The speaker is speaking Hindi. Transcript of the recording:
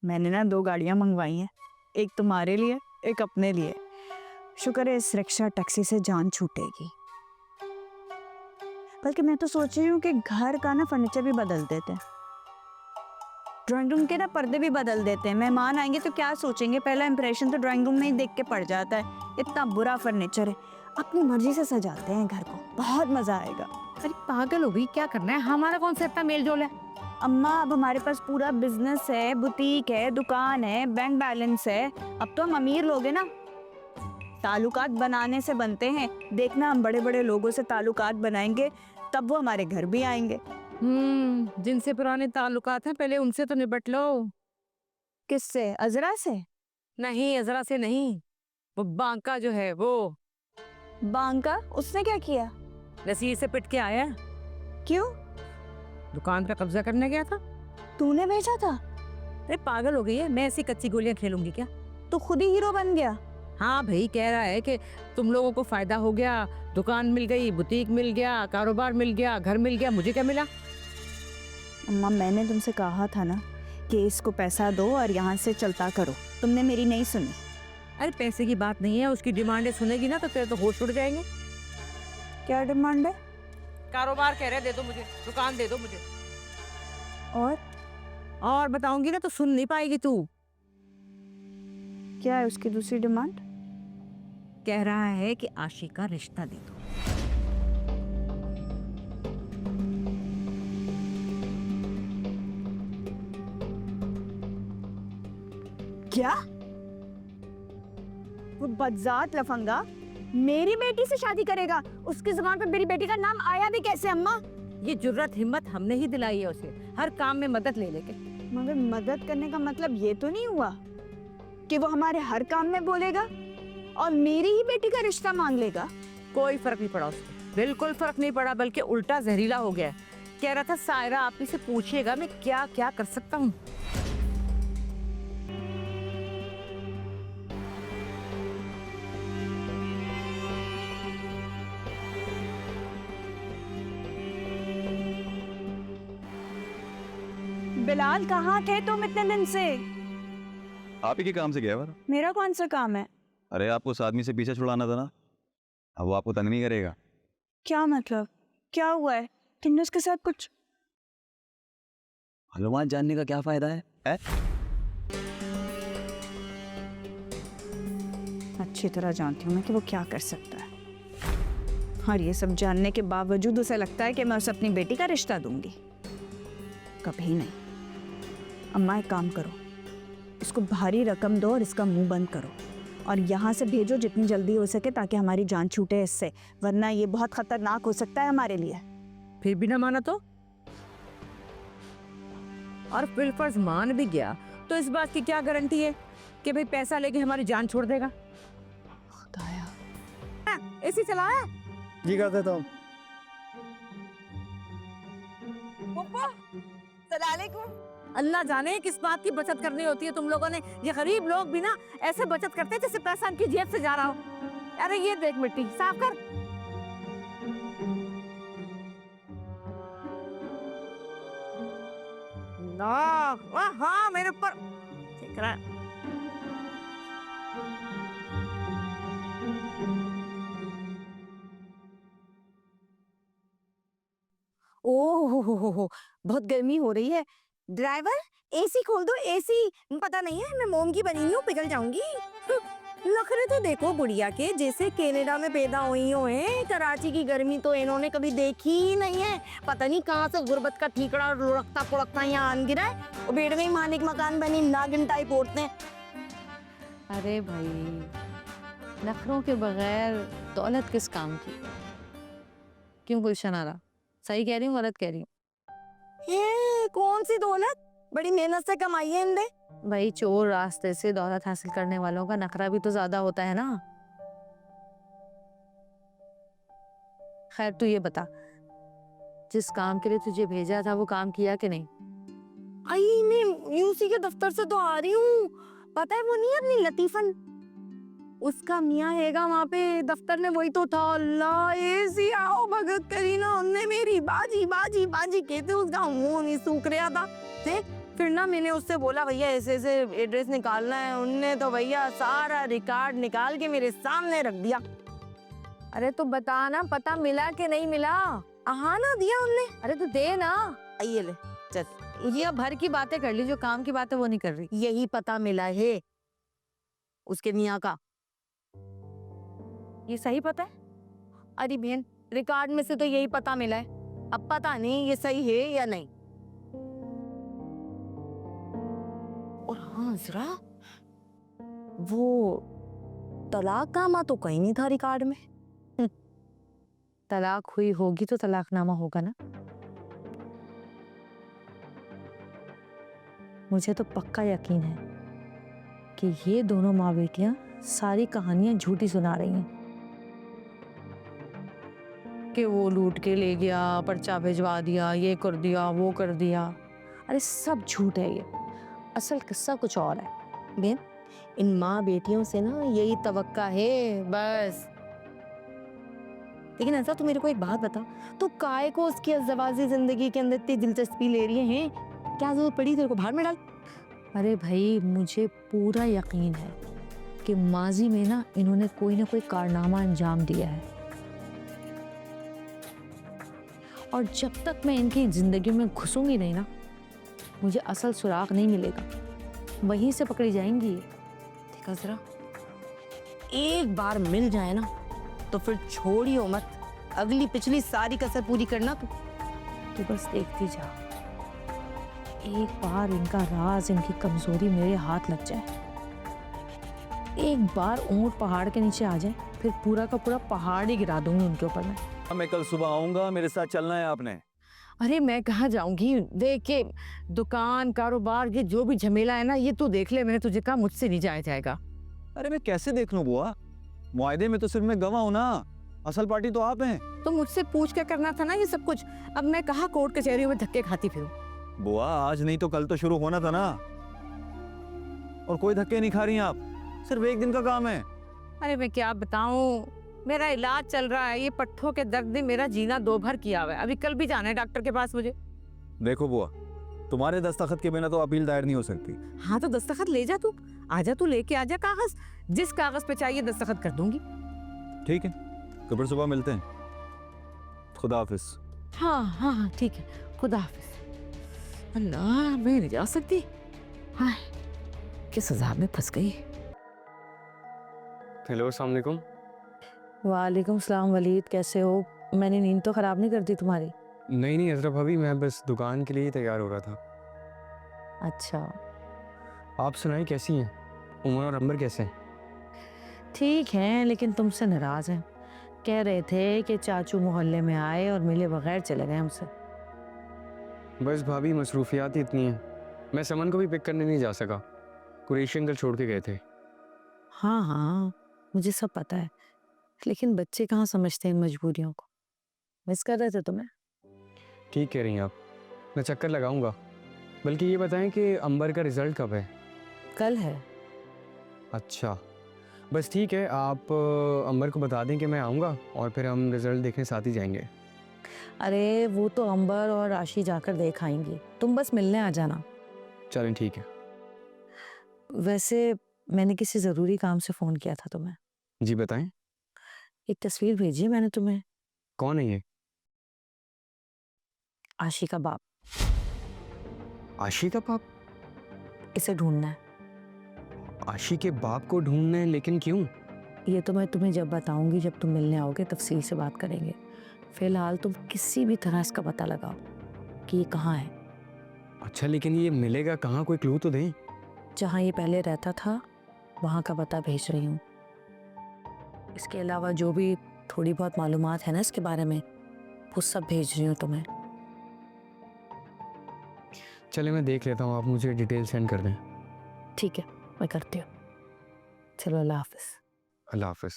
मैंने ना 2 गाड़ियां मंगवाई हैं, एक तुम्हारे लिए एक अपने लिए। शुक्र है इस रिक्शा टैक्सी से जान छूटेगी। बल्कि मैं तो सोच रही हूँ कि घर का ना फर्नीचर भी बदल देते हैं, ड्राइंग रूम के ना पर्दे भी बदल देते हैं। मेहमान आएंगे तो क्या सोचेंगे, पहला इंप्रेशन तो ड्राइंग रूम में ही देख के पड़ जाता है। इतना बुरा फर्नीचर है, अपनी मर्जी से सजाते हैं घर को, बहुत मजा आएगा। अरे पागल हो गई, क्या करना है, हमारा कौन सा इतना मेल जोल है। अम्मा अब हमारे पास पूरा बिजनेस है, बुटीक है, दुकान है, बैंक बैलेंस है। अब तो हम अमीर लोग हैं ना, ताल्लुकात बनाने से बनते हैं। देखना हम बड़े बड़े लोगों से ताल्लुकात बनाएंगे तब वो हमारे घर भी आएंगे। जिनसे पुराने ताल्लुकात हैं पहले उनसे तो निपट लो। किससे? अजरा से? नहीं, अजरा से नहीं, वो बांका जो है वो। बांका? उसने क्या किया? रसीद से पिट के आया। क्यों? दुकान पे कब्जा करने गया था। तूने भेजा था? अरे पागल हो गई है, मैं ऐसी कच्ची गोलियां खेलूंगी क्या। तू खुद ही हीरो बन गया। हाँ भाई, कह रहा है कि तुम लोगों को फायदा हो गया, दुकान मिल गई, बुटीक मिल गया, कारोबार मिल गया, घर मिल गया, मुझे क्या मिला। अम्मा मैंने तुमसे कहा था ना कि इसको पैसा दो और यहाँ से चलता करो, तुमने मेरी नहीं सुनी। अरे पैसे की बात नहीं है, उसकी डिमांडें सुनेगी ना तो तेरे तो होश उड़ जाएंगे। क्या डिमांड है? कारोबार कह रहे दे दो मुझे, दुकान दे दो मुझे। और बताऊंगी ना तो सुन नहीं पाएगी तू। क्या है उसकी दूसरी डिमांड? कह रहा है कि आशी का रिश्ता दे दो। क्या? वो बदजात लफंगा मेरी बेटी से शादी करेगा? उसकी जुबान पे मेरी बेटी का नाम आया भी कैसे अम्मा? ये जुर्रत हिम्मत हमने ही दिलाई है उसे, हर काम में मदद ले लेके। मगर मदद करने का मतलब ये तो नहीं हुआ कि वो हमारे हर काम में बोलेगा और मेरी ही बेटी का रिश्ता मांग लेगा। कोई फर्क नहीं पड़ा उसको, बिल्कुल फर्क नहीं पड़ा, बल्कि उल्टा जहरीला हो गया। कह रहा था सायरा आप ही से पूछिएगा मैं क्या क्या कर सकता हूँ। बिलाल कहाँ थे तुम इतने दिन से? आप ही के काम से गया वाला। मेरा कौन सा काम है? अरे आपको उस आदमी से पीछे छुड़ाना था ना, अब वो आपको तंग नहीं करेगा। क्या मतलब? क्या हुआ है? तुमने उसके साथ कुछ? मालूमात जानने का क्या फायदा है? अच्छी तरह जानती हूँ मैं कि वो क्या कर सकता है, और ये सब जानने के बावजूद उसे लगता है कि मैं उसे अपनी बेटी का रिश्ता दूंगी। कभी नहीं। अम्मा एक काम करो, इसको भारी रकम दो और इसका मुंह बंद करो और यहाँ से भेजो जितनी जल्दी हो सके, ताकि हमारी जान छूटे इससे, वरना ये बहुत खतरनाक हो सकता है हमारे लिए। फिर भी ना माना तो? और बिलफर्ज मान भी गया तो इस बात की क्या गारंटी है कि भाई पैसा लेके हमारी जान छोड़ देगा। खुदाया, ऐसी चलाया जी कर देता हूँ। अल्लाह जाने किस बात की बचत करनी होती है तुम लोगों ने। ये गरीब लोग भी ना ऐसे बचत करते हैं जैसे पैसा उनकी जेब से जा रहा हो। अरे ये देख मिट्टी साफ कर। हाँ मेरे ऊपर ठीक रहा है। ओह बहुत गर्मी हो रही है। ड्राइवर एसी खोल दो, एसी। पता नहीं है मैं मोम की बनी हुई हूँ, पिघल जाऊंगी। नखरे तो देखो गुड़िया के, जैसे कनाडा में पैदा हुई हो हैं। कराची की गर्मी तो इन्होंने कभी देखी ही नहीं है। पता नहीं कहाँ से गुर्बत का ठीकड़ा लुढ़कता पुढ़कता यहाँ आन गिरा है। और बेड में ही मानिक मकान बनी नागिन टाइप ओढ़ते हैं। अरे भाई, नखरों के बगैर दौलत किस काम की? क्यों गुलशन आरा, सही कह रही हूँ गलत कह रही हूँ? कौन सी दौलत? बड़ी मेहनत से कमाई है इनने। भाई चोर रास्ते से दौलत हासिल करने वालों का नखरा भी तो ज्यादा होता है ना। खैर तू ये बता, जिस काम के लिए तुझे भेजा था वो काम किया कि नहीं? आई मैं यूसी के दफ्तर से तो आ रही हूँ। पता है वो नहीं है अपनी लतीफन, उसका मियाँ हैगा वहाँ पे दफ्तर में, वही तो था। अल्लाह ऐसी आओ भगत करी ना उनने मेरी, बाजी बाजी बाजी कहते उसका मुंह नहीं सूख रहा था। फिर ना मैंने उससे बोला भैया ऐसे ऐसे एड्रेस निकालना है, उनने तो भैया सारा रिकॉर्ड निकाल के मेरे सामने रख दिया। अरे तो बता ना, पता मिला कि नहीं मिला? हाँ ना, दिया उनने। अरे तो दे ना। ये ले चल, ये भर की बातें कर ली, जो काम की बात है वो नहीं कर रही। यही पता मिला है उसके मियाँ का। ये सही पता है? अरे बहन, रिकॉर्ड में से तो यही पता मिला है, अब पता नहीं ये सही है या नहीं। और हाँ जरा, वो तलाकनामा तो कहीं नहीं था रिकॉर्ड में। तलाक हुई होगी तो तलाकनामा होगा ना। मुझे तो पक्का यकीन है कि ये दोनों माँ बेटियां सारी कहानियां झूठी सुना रही हैं कि वो लूट के ले गया, पर्चा भिजवा दिया, ये कर दिया, वो कर दिया। अरे सब झूठ है ये, असल किस्सा कुछ और है। बहन, इन माँ बेटियों से ना यही तवक्का है बस। लेकिन ऐसा तू मेरे को एक बात बता, तू काय को उसकी अज़दवाजी जिंदगी के अंदर इतनी दिलचस्पी ले रही है? क्या जरूरत पड़ी तेरे को बाहर में डाल? अरे भाई, मुझे पूरा यकीन है कि माजी में ना इन्होंने कोई ना कोई कारनामा अंजाम दिया है, और जब तक मैं इनकी जिंदगी में घुसूंगी नहीं ना, मुझे असल सुराग नहीं मिलेगा, वहीं से पकड़ी जाएंगी। देखा जरा, एक बार मिल जाए ना तो फिर छोड़ियो मत, अगली पिछली सारी कसर पूरी करना तू बस देखती जा, एक बार इनका राज, इनकी कमजोरी मेरे हाथ लग जाए, एक बार ऊंट पहाड़ के नीचे आ जाए, फिर पूरा का पूरा पहाड़ ही गिरा दूंगी उनके ऊपर मैं कल सुबह आऊंगा, मेरे साथ चलना है आपने। अरे मैं कहाँ जाऊंगी, देख के दुकान कारोबार ये जो भी झमेला है ना, ये तू देख ले। मैंने तुझे कहा मुझसे नहीं जाया जाएगा। अरे मैं कैसे देख लूं बुआ, मुआहदे में तो सिर्फ मैं गवाह हूं ना, असल पार्टी तो आप हैं। तो मुझसे पूछ के करना था ना ये सब कुछ। अब मैं कहाँ कोर्ट कचहरियों में धक्के खाती फिरूं। बुआ आज नहीं तो कल तो शुरू होना था ना, और कोई धक्के नहीं खा रही आप, सिर्फ एक दिन का काम है। अरे मैं क्या बताऊं, मेरा इलाज चल रहा है, ये पट्ठों के दर्द ने मेरा जीना दो भर किया हुआ है। अभी कल भी जाना है डॉक्टर के पास मुझे। देखो बुआ, तुम्हारे दस्तखत के बिना तो अपील दायर नहीं हो सकती। हाँ तो दस्तखत ले जा, तू आजा, तू लेके आजा कागज, जिस कागज पे चाहिए दस्तखत कर दूंगी। ठीक है, तो फिर सुबह मिलते हैं। खुदा हाफिज। हाँ हाँ हाँ ठीक है, खुदा हाफिज। अल्लाह, मैं नहीं जा सकती, हाय किस अज़ाब में फंस गई। हेलो, अस्सलाम वालेकुम। वालेकुम सलाम वलीद, कैसे हो? मैंने नींद तो खराब नहीं कर दी तुम्हारी? नहीं नहीं अजरा भाभी, मैं बस दुकान के लिए ही तैयार हो रहा था। अच्छा, आप सुनाई कैसी हैं? उमर और अंबर कैसे हैं? ठीक हैं, लेकिन तुमसे नाराज हैं। कह रहे थे कि चाचू मोहल्ले में आए और मिले बगैर चले गए हमसे। बस भाभी, मसरूफियात ही इतनी हैं, मैं समन को भी पिक करने नहीं जा सका, कुरैशी अंकल छोड़ के गए थे। हाँ हाँ, मुझे सब पता है, लेकिन बच्चे कहाँ समझते हैं इन मजबूरियों को। मिस कर रहे थे तुम्हें। ठीक कह रही हैं आप, मैं चक्कर लगाऊंगा। बल्कि ये बताएं कि अंबर का रिज़ल्ट कब है? कल है। अच्छा, बस ठीक है, आप अंबर को बता दें कि मैं आऊँगा, और फिर हम रिज़ल्ट देखने साथ ही जाएंगे। अरे वो तो अंबर और राशि जाकर देख आएंगी, तुम बस मिलने आ जाना। चलें ठीक है। वैसे मैंने किसी ज़रूरी काम से फ़ोन किया था तुम्हें। जी बताएं। एक तस्वीर भेजी है मैंने तुम्हें, कौन है ये? आशी का बाप। आशी का बाप? इसे ढूंढना है। आशी के बाप को ढूंढने? लेकिन क्यों? ये तो मैं तुम्हें जब बताऊंगी, जब तुम मिलने आओगे तफसील से बात करेंगे। फिलहाल तुम किसी भी तरह इसका पता लगाओ कि ये कहाँ है। अच्छा, लेकिन ये मिलेगा कहाँ? कोई क्लू तो दें। जहाँ ये पहले रहता था वहाँ का पता भेज रही हूँ। इसके अलावा जो भी थोड़ी बहुत मालूमात है ना इसके बारे में, वो सब भेज रही हूँ तुम्हें। चले मैं देख लेता हूँ, आप मुझे डिटेल सेंड कर दें। ठीक है, मैं करती हूँ। चलो, अल्लाह हाफिज़। अल्लाह हाफिज़।